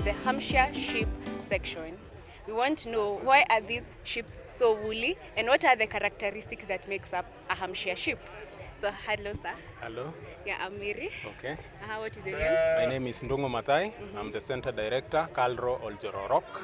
the Hampshire sheep section. We want to know, why are these sheep so woolly and what are the characteristics that makes up a Hampshire sheep? So hello sir. Hello. Yeah, I'm Miri. Okay. What is your name? My name is Ndungu Mathai. I'm the center director, Kalro Oljororok,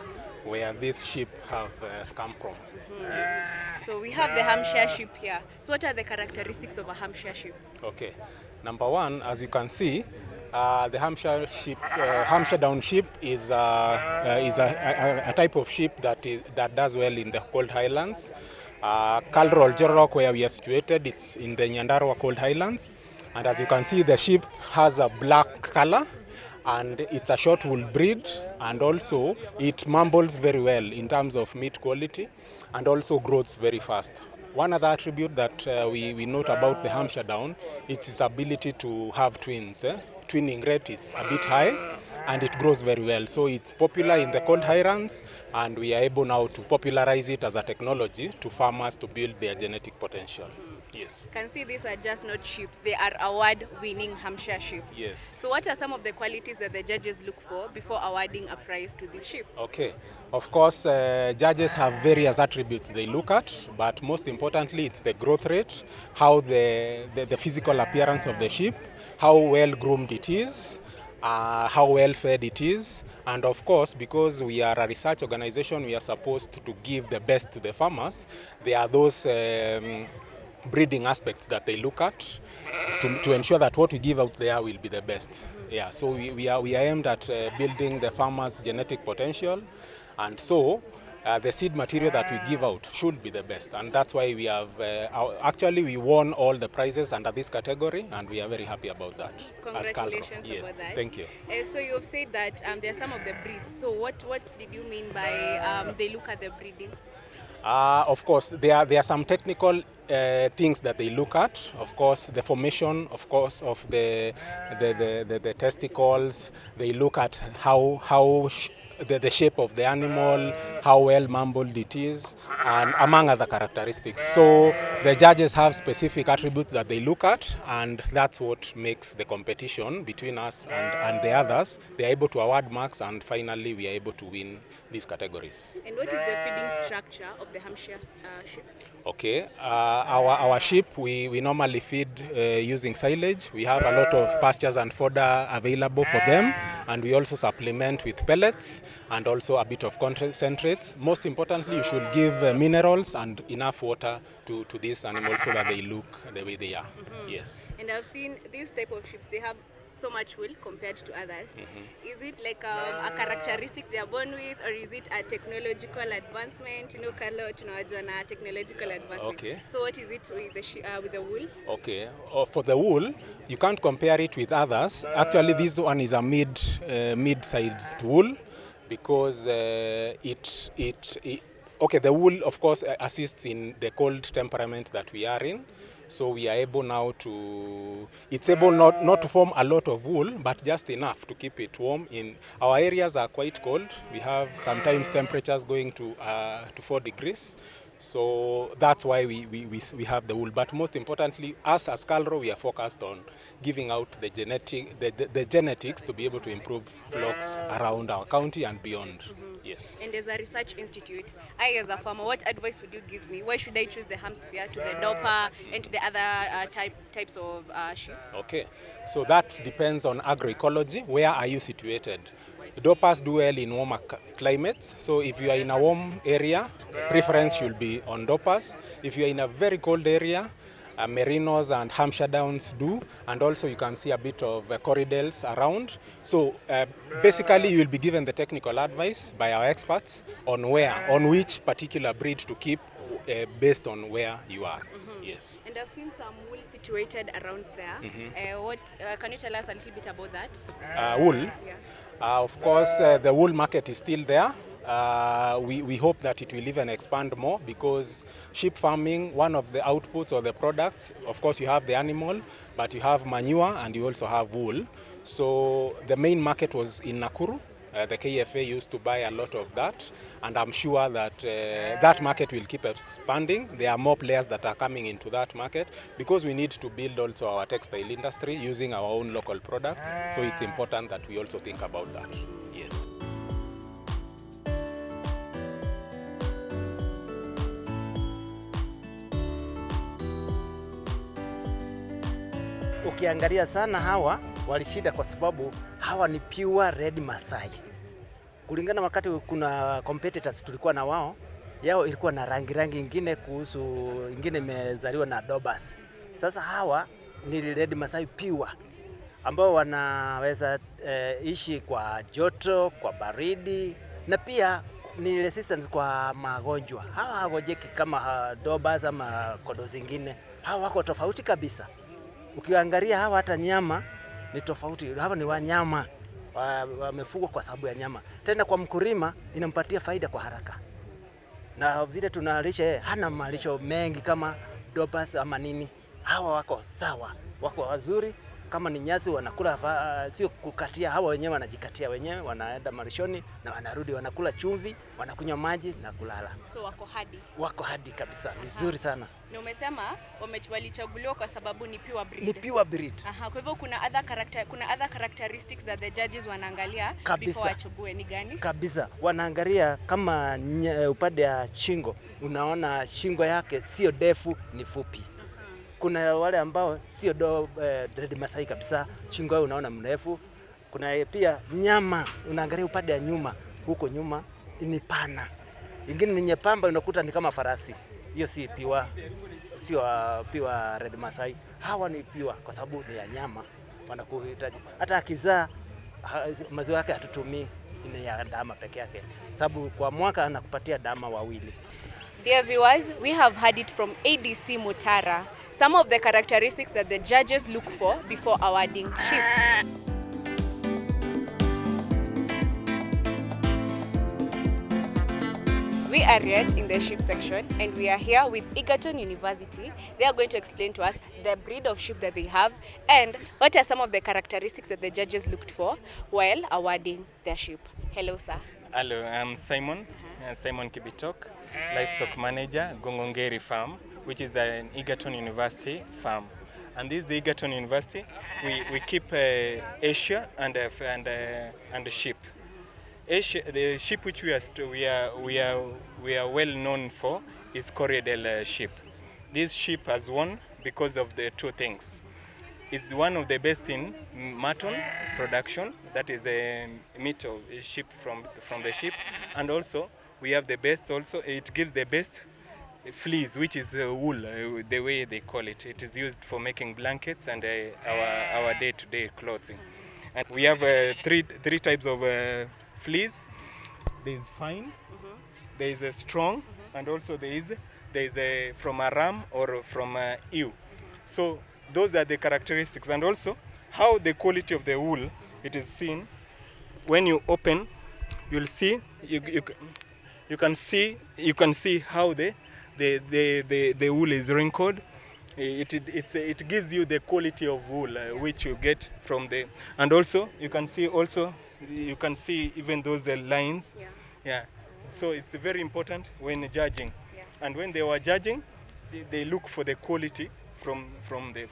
where these sheep have come from. Yes. So we have the Hampshire sheep here. So what are the characteristics of a Hampshire sheep? Okay. Number one, as you can see, the Hampshire sheep, Hampshire down sheep is a type of sheep that does well in the cold highlands. Kalro Oljororok, where we are situated, it's in the Nyandarua cold highlands. And as you can see, the sheep has a black color and it's a short wool breed, and also it mumbles very well in terms of meat quality and also grows very fast. One other attribute that we note about the Hampshire down is its ability to have twins. Twinning rate is a bit high and it grows very well. So it's popular in the cold highlands, and we are able now to popularize it as a technology to farmers to build their genetic potential. Yes. You can see these are just not sheep, they are award-winning Hampshire sheep. Yes. So what are some of the qualities that the judges look for before awarding a prize to this sheep? Okay. Of course, judges have various attributes they look at, but most importantly, it's the growth rate, how the physical appearance of the sheep, how well groomed it is, how well fed it is, and of course, because we are a research organization, we are supposed to give the best to the farmers. There are those breeding aspects that they look at to ensure that what we give out there will be the best. Yeah, so we are aimed at building the farmers' genetic potential, and so the seed material that we give out should be the best, and that's why we have actually we won all the prizes under this category, and we are very happy about that. Congratulations yes. about that. Thank you. So you have said that there are some of the breeds. So what did you mean by they look at the breeding? Of course, there are some technical things that they look at. Of course, the formation, of course, of the testicles. They look at how the shape of the animal, how well mumbled it is, and among other characteristics. So the judges have specific attributes that they look at, and that's what makes the competition between us and the others. They are able to award marks, and finally we are able to win these categories. And what is the feeding structure of the Hampshire sheep? Okay, our sheep, we normally feed using silage. We have a lot of pastures and fodder available for them, and we also supplement with pellets and also a bit of concentrates. Most importantly, you should give minerals and enough water to these animals so that they look the way they are. Yes. And I've seen these type of sheep, they have so much wool compared to others. Is it like a characteristic they are born with, or is it a technological advancement? You know, Carlo, technological advancement. Okay. So what is it with the wool? Okay. For the wool, you can't compare it with others. Actually, this one is a mid-sized wool, because okay, the wool, of course, assists in the cold temperament that we are in. So we are able now to, it's able not to form a lot of wool, but just enough to keep it warm. In our areas are quite cold. We have sometimes temperatures going to 4 degrees. So that's why we have the wool. But most importantly, us as Kalro, we are focused on giving out the genetics to be able to improve flocks around our county and beyond. Yes. And as a research institute, I as a farmer, what advice would you give me? Why should I choose the Hampshire to the Dorper and to the other types of sheep? Okay, so that depends on agroecology. Where are you situated? The Dorpers do well in warmer climates. So if you are in a warm area, preference should be on Dorpers. If you are in a very cold area, Merinos and Hampshire Downs do, and also you can see a bit of Corriedales around. So basically you will be given the technical advice by our experts on which particular breed to keep based on where you are. Yes. And I've seen some wool situated around there. What can you tell us a little bit about that? Wool? Yeah. Of course, the wool market is still there. We hope that it will even expand more, because sheep farming, one of the outputs or the products, of course you have the animal, but you have manure and you also have wool. So the main market was in Nakuru. The KFA used to buy a lot of that, and I'm sure that that market will keep expanding. There are more players that are coming into that market, because we need to build also our textile industry using our own local products. So it's important that we also think about that. Yes. ukiangalia sana hawa walishida kwa sababu hawa ni pure red Masai. Kulingana wakati kuna competitors tulikuwa na wao, yao ilikuwa na rangi ingine kuhusu ingine imezaliwa na Dobas. Sasa hawa ni red Masai pure ambao wanaweza ishi kwa joto, kwa baridi na pia ni resistance kwa magonjwa. Hawa hawajeki kama Dobas ama kodo zingine. Hawa wako tofauti kabisa. Ukiangalia hawa hata nyama ni tofauti. Hawa ni wanyama wamefugwa kwa sababu ya nyama. Tena kwa mkulima inampatia faida kwa haraka. Na vile tunalisha hana malisho mengi kama Dobas ama nini. Hawa wako sawa, wako wazuri. Kama ni nyasi wanakula, sio kukatia, hawa wenyewe wanajikatia wenyewe, wanaenda malishoni na wanarudi, wanakula chumvi, wanakunywa maji na kulala. So wako hadi? Wako hadi kabisa, vizuri sana. Na umesema walichaguliwa kwa sababu ni pure breed. Ni pure breed. Kwa hivyo kuna other characteristics that the judges wanaangalia before wachague, ni gani? Kabisa. Wanaangalia kama upande ya shingo. Unaona shingo yake sio ndefu, ni fupi. Kuna wale ambao sio red Masai kabisa, shingo yao unaona mrefu. Kuna pia nyama, unaangalia upande ya nyuma, huko nyuma ni pana. Ingine ni nyepamba, unakuta ni kama farasi. Hiyo si piwa, sio piwa red Masai. Hawa ni piwa kwa sababu ni ya nyama, wanakuhitaji. Hata akizaa maziwa yake hatutumii, ni ya ndama peke yake. Sababu kwa mwaka anakupatia ndama wawili. Dear viewers, we have heard it from ADC Mutara. Some of the characteristics that the judges look for before awarding sheep. We are yet in the sheep section and we are here with Egerton University. They are going to explain to us the breed of sheep that they have and what are some of the characteristics that the judges looked for while awarding their sheep. Hello, sir. Hello, I'm Simon. Simon Kibitok, Livestock Manager, Gongongeri Farm, which is an Egerton University farm. And this is the Egerton University. We keep Asia and sheep. Asia, the sheep which we are well known for is Corriedale sheep. This sheep has won because of the two things. It's one of the best in mutton production, that is a meat of sheep from the sheep, and also we have the best also, it gives the best fleece, which is wool, the way they call it. It is used for making blankets and our day-to-day clothing. And we have three types of fleece. There is fine, there is a strong, and also there is a from a ram or from a ewe. So those are the characteristics, and also how the quality of the wool, it is seen when you open. You'll see you can see how the wool is wrinkled. It gives you the quality of wool which you get from the, and also you can see even those lines. Yeah. So it's very important when judging. Yeah. And when they were judging, they look for the quality from the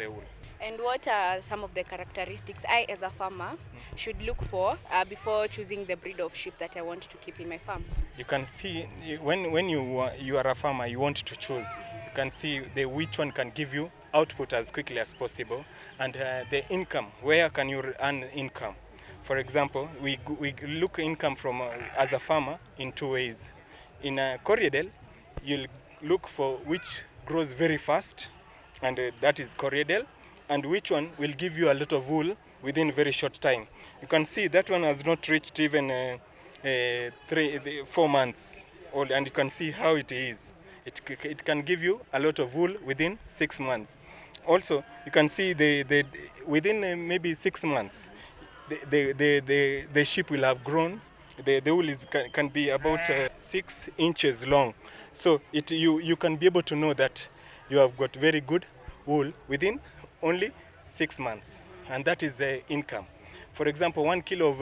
wool. And what are some of the characteristics I, as a farmer, should look for before choosing the breed of sheep that I want to keep in my farm? You can see when you are a farmer, you want to choose. You can see which one can give you output as quickly as possible, and the income. Where can you earn income? For example, we look income from as a farmer in two ways. In Corriedale, you'll look for which grows very fast, and that is Corriedale, and which one will give you a lot of wool within a very short time. You can see that one has not reached even 4 months old, and you can see how it is. It can give you a lot of wool within 6 months. Also, you can see within maybe 6 months, the sheep will have grown. The wool can be about 6 inches long. So you can be able to know that you have got very good wool within only 6 months, and that is the income. For example, 1 kilo of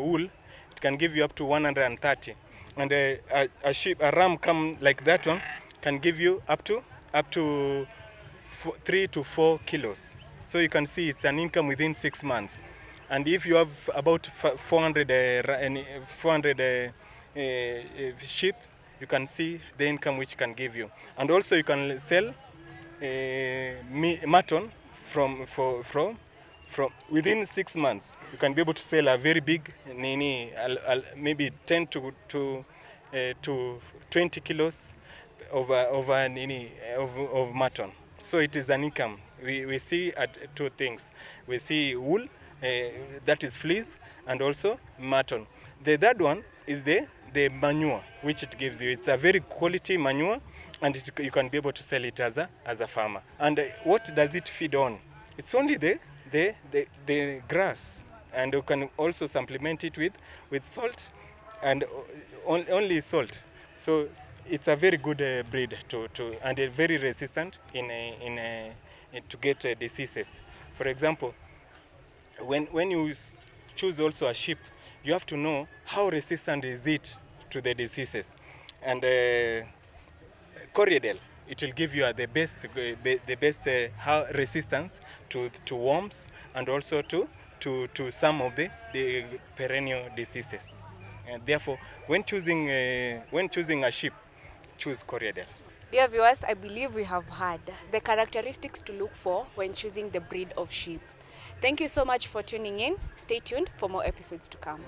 wool, it can give you up to 130, and a ram come like that one can give you up to 3 to 4 kilos. So you can see it's an income within 6 months. And if you have about 400 sheep, you can see the income which can give you. And also you can sell mutton from within 6 months. You can be able to sell a very big maybe 10 to 20 kilos of mutton. So it is an income. We see two things. We see wool, that is fleece, and also mutton. The third one is the manure, which it gives you. It's a very quality manure, and you can be able to sell it as a farmer. And what does it feed on? It's only the grass, and you can also supplement it with salt, and only salt. So it's a very good breed and very resistant to get diseases. For example, when you choose also a sheep, you have to know how resistant is it to the diseases. And Corriedale, it will give you the best how resistance to worms, and also to some of the perennial diseases. And therefore, when choosing a sheep, choose Corriedale. Dear viewers, I believe we have heard the characteristics to look for when choosing the breed of sheep. Thank you so much for tuning in. Stay tuned for more episodes to come.